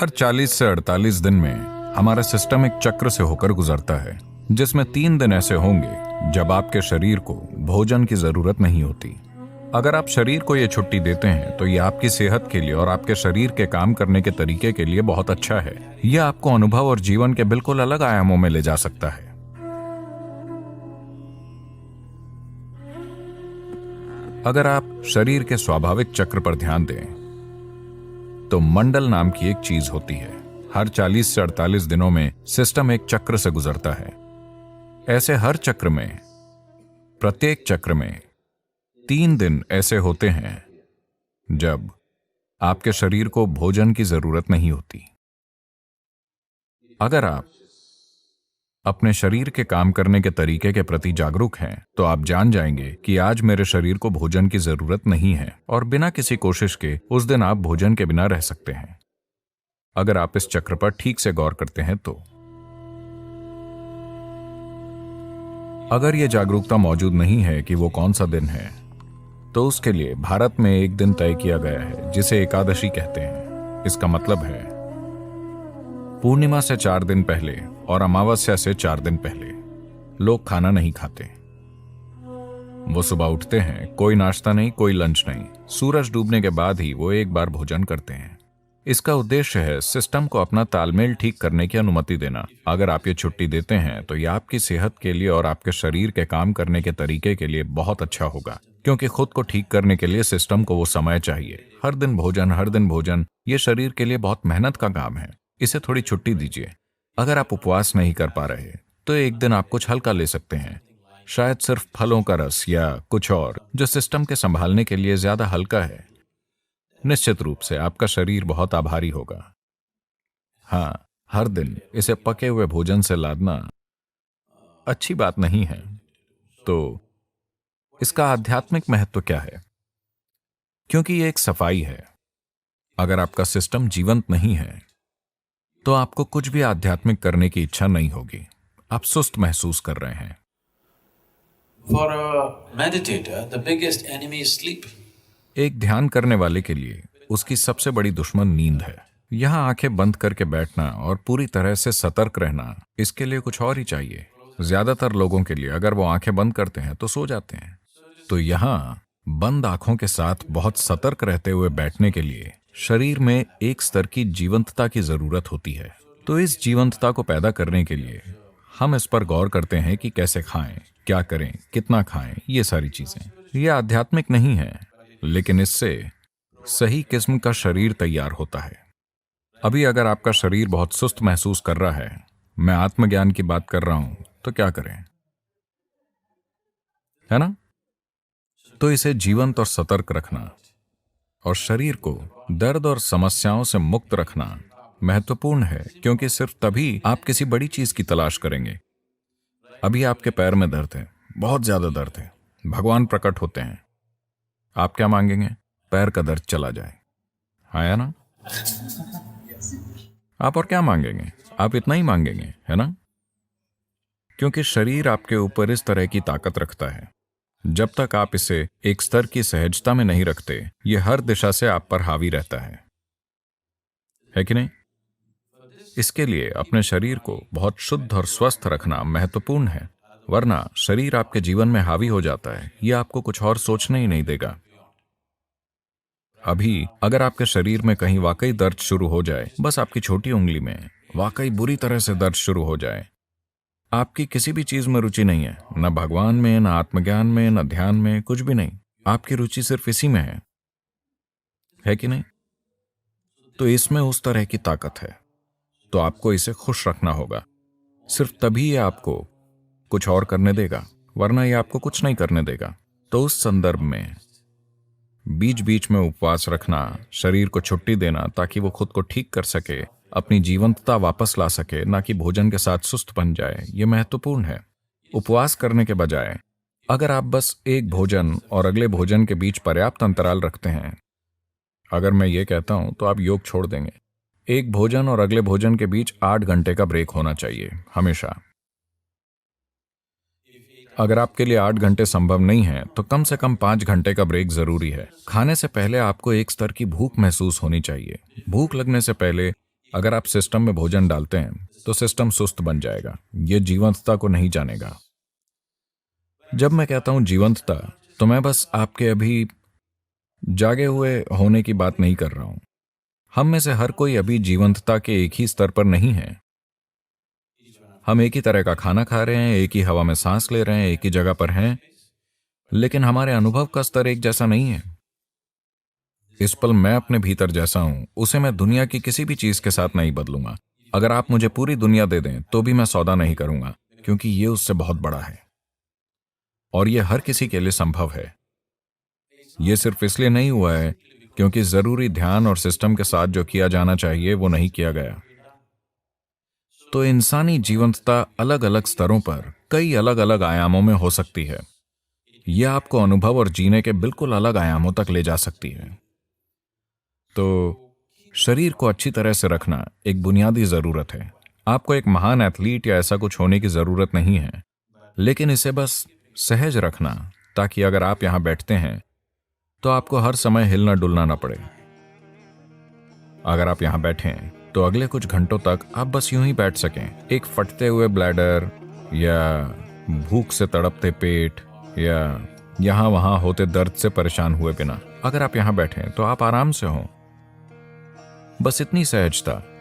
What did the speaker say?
हर 40 से 48 दिन में हमारा सिस्टम एक चक्र से होकर गुजरता है, जिसमें 3 दिन ऐसे होंगे जब आपके शरीर को भोजन की जरूरत नहीं होती। अगर आप शरीर को ये छुट्टी देते हैं तो ये आपकी सेहत के लिए और आपके शरीर के काम करने के तरीके के लिए बहुत अच्छा है। यह आपको अनुभव और जीवन के बिल्कुल अलग आयामों में ले जा सकता है। अगर आप शरीर के स्वाभाविक चक्र पर ध्यान दें तो मंडल नाम की एक चीज होती है। हर 40 से 48 दिनों में सिस्टम एक चक्र से गुजरता है। ऐसे हर चक्र में, प्रत्येक चक्र में 3 दिन ऐसे होते हैं जब आपके शरीर को भोजन की जरूरत नहीं होती। अगर आप अपने शरीर के काम करने के तरीके के प्रति जागरूक हैं तो आप जान जाएंगे कि आज मेरे शरीर को भोजन की जरूरत नहीं है और बिना किसी कोशिश के उस दिन आप भोजन के बिना रह सकते हैं। अगर आप इस चक्र पर ठीक से गौर करते हैं तो अगर यह जागरूकता मौजूद नहीं है कि वो कौन सा दिन है, तो उसके लिए भारत में एक दिन तय किया गया है जिसे एकादशी कहते हैं। इसका मतलब है पूर्णिमा से 4 दिन पहले और अमावस्या से 4 दिन पहले लोग खाना नहीं खाते। वो सुबह उठते हैं, कोई नाश्ता नहीं, कोई लंच नहीं, सूरज डूबने के बाद ही वो एक बार भोजन करते हैं। इसका उद्देश्य है सिस्टम को अपना तालमेल ठीक करने की अनुमति देना। अगर आप ये छुट्टी देते हैं तो यह आपकी सेहत के लिए और आपके शरीर के काम करने के तरीके के लिए बहुत अच्छा होगा, क्योंकि खुद को ठीक करने के लिए सिस्टम को वो समय चाहिए। हर दिन भोजन, ये शरीर के लिए बहुत मेहनत का काम है। इसे थोड़ी छुट्टी दीजिए। अगर आप उपवास नहीं कर पा रहे तो एक दिन आप कुछ हल्का ले सकते हैं, शायद सिर्फ फलों का रस या कुछ और जो सिस्टम के संभालने के लिए ज्यादा हल्का है। निश्चित रूप से आपका शरीर बहुत आभारी होगा। हाँ, हर दिन इसे पके हुए भोजन से लादना अच्छी बात नहीं है। तो इसका आध्यात्मिक महत्व क्या है? क्योंकि यह एक सफाई है। अगर आपका सिस्टम जीवंत नहीं है तो आपको कुछ भी आध्यात्मिक करने की इच्छा नहीं होगी। आप सुस्त महसूस कर रहे हैं। For a meditator, the biggest enemy is sleep. एक ध्यान करने वाले के लिए उसकी सबसे बड़ी दुश्मन नींद है। यहां आंखें बंद करके बैठना और पूरी तरह से सतर्क रहना, इसके लिए कुछ और ही चाहिए। ज्यादातर लोगों के लिए अगर वो आंखें बंद करते हैं तो सो जाते हैं। तो यहां बंद आंखों के साथ बहुत सतर्क रहते हुए बैठने के लिए शरीर में एक स्तर की जीवंतता की जरूरत होती है। तो इस जीवंतता को पैदा करने के लिए हम इस पर गौर करते हैं कि कैसे खाएं, क्या करें, कितना खाएं, ये सारी चीजें। ये आध्यात्मिक नहीं है, लेकिन इससे सही किस्म का शरीर तैयार होता है। अभी अगर आपका शरीर बहुत सुस्त महसूस कर रहा है, मैं आत्मज्ञान की बात कर रहा हूं, तो क्या करें, है ना? तो इसे जीवंत और सतर्क रखना और शरीर को दर्द और समस्याओं से मुक्त रखना महत्वपूर्ण है, क्योंकि सिर्फ तभी आप किसी बड़ी चीज की तलाश करेंगे। अभी आपके पैर में दर्द है, बहुत ज्यादा दर्द है, भगवान प्रकट होते हैं, आप क्या मांगेंगे? पैर का दर्द चला जाए। आया ना? आप और क्या मांगेंगे? आप इतना ही मांगेंगे, है ना? क्योंकि शरीर आपके ऊपर इस तरह की ताकत रखता है। जब तक आप इसे एक स्तर की सहजता में नहीं रखते, यह हर दिशा से आप पर हावी रहता है कि नहीं? इसके लिए अपने शरीर को बहुत शुद्ध और स्वस्थ रखना महत्वपूर्ण है, वरना शरीर आपके जीवन में हावी हो जाता है। यह आपको कुछ और सोचने ही नहीं देगा। अभी अगर आपके शरीर में कहीं वाकई दर्द शुरू हो जाए, बस आपकी छोटी उंगली में वाकई बुरी तरह से दर्द शुरू हो जाए, आपकी किसी भी चीज में रुचि नहीं है, न भगवान में, न आत्मज्ञान में, न ध्यान में, कुछ भी नहीं, आपकी रुचि सिर्फ इसी में है कि नहीं? तो इसमें उस तरह की ताकत है, तो आपको इसे खुश रखना होगा। सिर्फ तभी ये आपको कुछ और करने देगा, वरना ये आपको कुछ नहीं करने देगा। तो उस संदर्भ में बीच बीच में उपवास रखना, शरीर को छुट्टी देना ताकि वो खुद को ठीक कर सके, अपनी जीवंतता वापस ला सके, ना कि भोजन के साथ सुस्त बन जाए, यह महत्वपूर्ण है। उपवास करने के बजाय अगर आप बस एक भोजन और अगले भोजन के बीच पर्याप्त अंतराल रखते हैं, अगर मैं ये कहता हूं तो आप योग छोड़ देंगे। एक भोजन और अगले भोजन के बीच 8 घंटे का ब्रेक होना चाहिए हमेशा। अगर आपके लिए 8 घंटे संभव नहीं है तो कम से कम 5 घंटे का ब्रेक जरूरी है। खाने से पहले आपको एक स्तर की भूख महसूस होनी चाहिए। भूख लगने से पहले अगर आप सिस्टम में भोजन डालते हैं तो सिस्टम सुस्त बन जाएगा, ये जीवंतता को नहीं जानेगा। जब मैं कहता हूं जीवंतता, तो मैं बस आपके अभी जागे हुए होने की बात नहीं कर रहा हूं। हम में से हर कोई अभी जीवंतता के एक ही स्तर पर नहीं है। हम एक ही तरह का खाना खा रहे हैं, एक ही हवा में सांस ले रहे हैं, एक ही जगह पर हैं, लेकिन हमारे अनुभव का स्तर एक जैसा नहीं है। इस पल मैं अपने भीतर जैसा हूं, उसे मैं दुनिया की किसी भी चीज के साथ नहीं बदलूंगा। अगर आप मुझे पूरी दुनिया दे दें तो भी मैं सौदा नहीं करूंगा, क्योंकि ये उससे बहुत बड़ा है और ये हर किसी के लिए संभव है। ये सिर्फ इसलिए नहीं हुआ है क्योंकि जरूरी ध्यान और सिस्टम के साथ जो किया जाना चाहिए वो नहीं किया गया। तो इंसानी जीवंतता अलग अलग स्तरों पर कई अलग अलग आयामों में हो सकती है। यह आपको अनुभव और जीने के बिल्कुल अलग आयामों तक ले जा सकती है। तो शरीर को अच्छी तरह से रखना एक बुनियादी जरूरत है। आपको एक महान एथलीट या ऐसा कुछ होने की जरूरत नहीं है, लेकिन इसे बस सहज रखना, ताकि अगर आप यहां बैठते हैं तो आपको हर समय हिलना डुलना ना पड़े। अगर आप यहां बैठें तो अगले कुछ घंटों तक आप बस यूं ही बैठ सकें, एक फटते हुए ब्लैडर या भूख से तड़पते पेट या यहां वहां होते दर्द से परेशान हुए बिना। अगर आप यहां बैठें तो आप आराम से हों, बस इतनी सहजता।